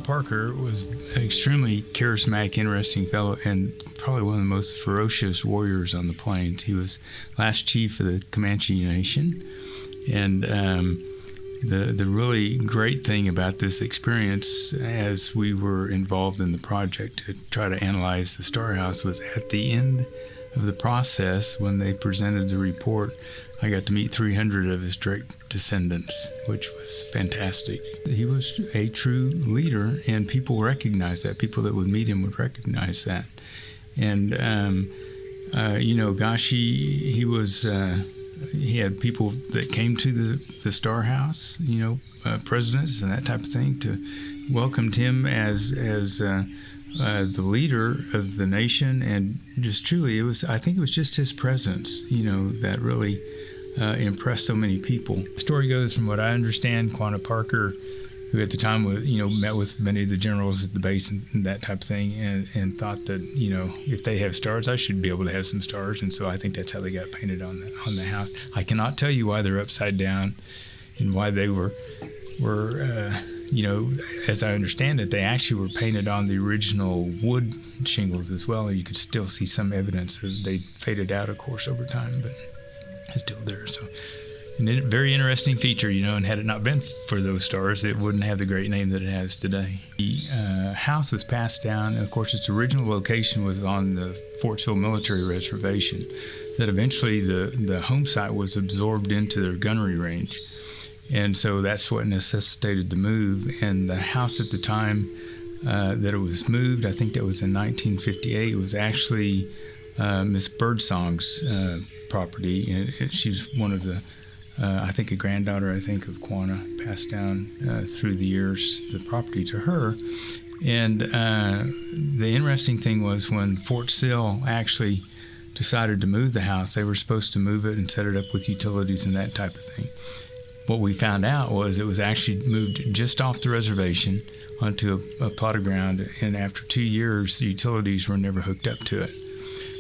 Quanah Parker was an extremely charismatic, interesting fellow, and probably one of the most ferocious warriors on the plains. He was last chief of the Comanche Nation, and the really great thing about this experience, as we were involved in the project to try to analyze the Star House, was at the end of the process, when they presented the report, I got to meet 300 of his direct descendants, which was fantastic. He was a true leader, and people recognized that. People that would meet him would recognize that. And, he was, he had people that came to the Star House, presidents and that type of thing, to welcomed him as the leader of the nation. And just truly, I think it was just his presence, that really impressed so many people. The story goes, from what I understand, Quanah Parker, who at the time was, met with many of the generals at the base and that type of thing, and thought that, if they have stars, I should be able to have some stars. And so I think that's how they got painted on the house. I cannot tell you why they're upside down and why they were as I understand it, they actually were painted on the original wood shingles as well. And you could still see some evidence that they faded out, of course, over time, but it's still there. So, and a very interesting feature, and had it not been for those stars, it wouldn't have the great name that it has today. The house was passed down, and of course, its original location was on the Fortsville Military Reservation, that eventually the home site was absorbed into their gunnery range. And so that's what necessitated the move. And the house at the time that it was moved, I think that was in 1958, it was actually Miss Birdsong's property. And she's one of the, I think a granddaughter, of Quanah, passed down through the years the property to her. And the interesting thing was, when Fort Sill actually decided to move the house, they were supposed to move it and set it up with utilities and that type of thing. What we found out was it was actually moved just off the reservation onto a plot of ground, and after 2 years, the utilities were never hooked up to it.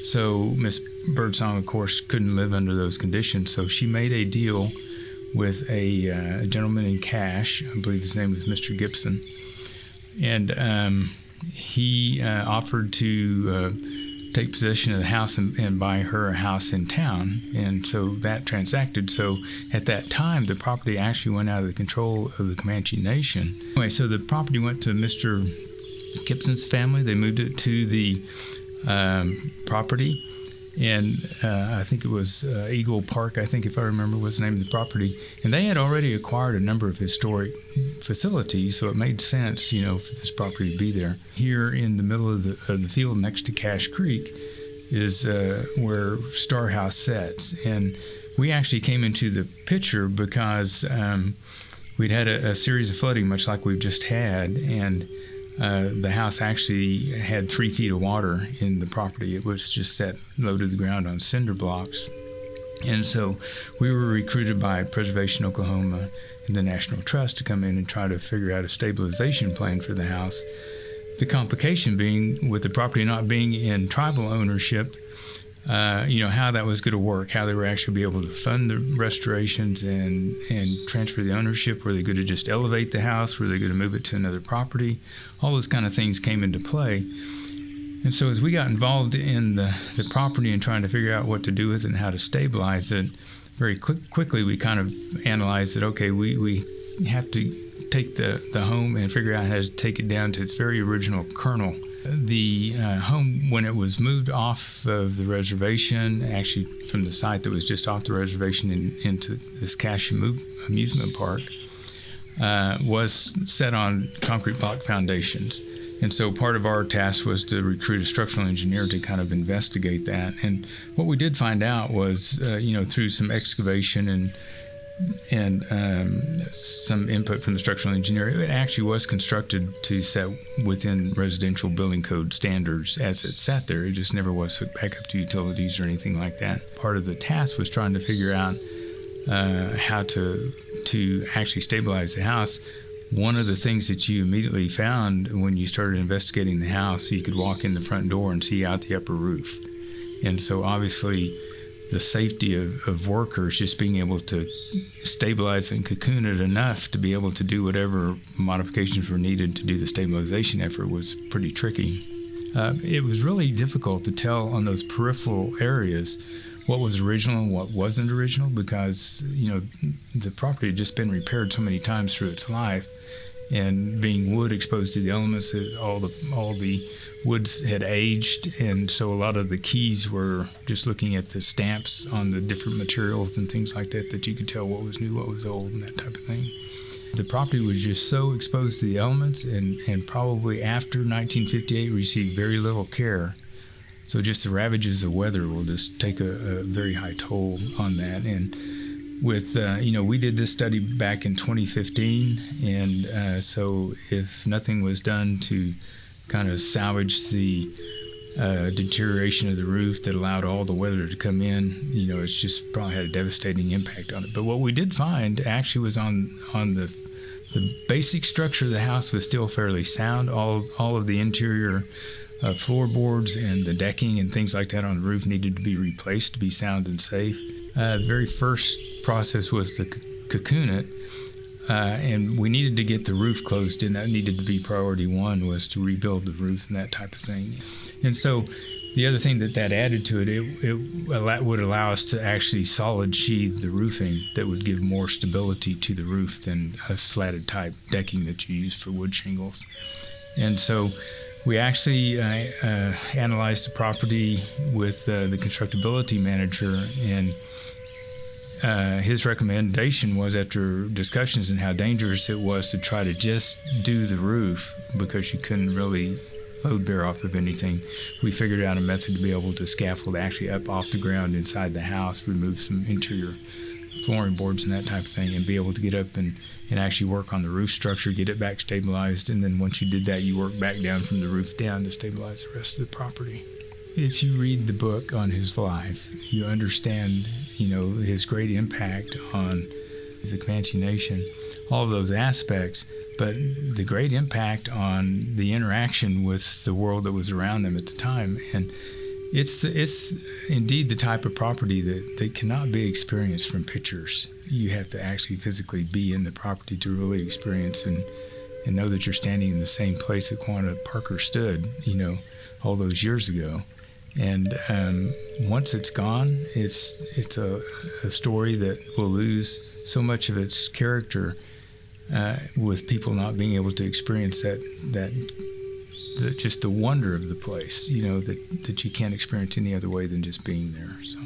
So Miss Birdsong, of course, couldn't live under those conditions, so she made a deal with a gentleman in Cache. I believe his name was Mr. Gibson, and he offered to take possession of the house and buy her a house in town. And so that transacted. So at that time, the property actually went out of the control of the Comanche Nation. Anyway, so the property went to Mr. Gibson's family. They moved it to the property. And I think it was Eagle Park, if I remember, was the name of the property. And they had already acquired a number of historic facilities, so it made sense, for this property to be there. Here in the middle of the field next to Cache Creek is where Star House sets. And we actually came into the picture because we'd had a series of flooding, much like we've just had, and the house actually had 3 feet of water in the property. It was just set low to the ground on cinder blocks. And so we were recruited by Preservation Oklahoma and the National Trust to come in and try to figure out a stabilization plan for the house. The complication being, with the property not being in tribal ownership, how that was going to work, how they were actually be able to fund the restorations and transfer the ownership. Were they going to just elevate the house? Were they going to move it to another property? All those kind of things came into play. And so as we got involved in the property and trying to figure out what to do with it and how to stabilize it, very quickly we kind of analyzed that, okay, we have to take the home and figure out how to take it down to its very original kernel. The home, when it was moved off of the reservation, actually from the site that was just off the reservation into this Cache amusement park, was set on concrete block foundations. And so part of our task was to recruit a structural engineer to kind of investigate that. And what we did find out was, through some excavation and some input from the structural engineer, it actually was constructed to set within residential building code standards as it sat there. It just never was hooked back up to utilities or anything like that. Part of the task was trying to figure out how to actually stabilize the house. One of the things that you immediately found when you started investigating the house, you could walk in the front door and see out the upper roof. And so obviously the safety of workers, just being able to stabilize and cocoon it enough to be able to do whatever modifications were needed to do the stabilization effort was pretty tricky. It was really difficult to tell on those peripheral areas what was original and what wasn't original, because the property had just been repaired so many times through its life, and being wood exposed to the elements, all the woods had aged, and so a lot of the keys were just looking at the stamps on the different materials and things like that you could tell what was new, what was old, and that type of thing. The property was just so exposed to the elements, and probably after 1958 received very little care. So just the ravages of weather will just take a very high toll on that. And with, we did this study back in 2015, and so if nothing was done to kind of salvage the deterioration of the roof that allowed all the weather to come in, it's just probably had a devastating impact on it. But what we did find actually was on the basic structure of the house was still fairly sound. All of the interior floorboards and the decking and things like that on the roof needed to be replaced to be sound and safe. The very first process was to cocoon it, and we needed to get the roof closed in. That needed to be priority one, was to rebuild the roof and that type of thing. And so the other thing that added to it would allow us to actually solid sheathe the roofing that would give more stability to the roof than a slatted type decking that you use for wood shingles. And so we actually analyzed the property with the constructability manager, and his recommendation was, after discussions on how dangerous it was to try to just do the roof because you couldn't really load bear off of anything, we figured out a method to be able to scaffold actually up off the ground inside the house, remove some interior flooring boards and that type of thing, and be able to get up and actually work on the roof structure, get it back stabilized, and then once you did that, you work back down from the roof down to stabilize the rest of the property. If you read the book on his life, you understand, his great impact on the Comanche Nation, all of those aspects, but the great impact on the interaction with the world that was around them at the time. And it's indeed the type of property that cannot be experienced from pictures. You have to actually physically be in the property to really experience and know that you're standing in the same place that Quanah Parker stood, all those years ago. And once it's gone, it's a story that will lose so much of its character with people not being able to experience just the wonder of the place, that you can't experience any other way than just being there. So.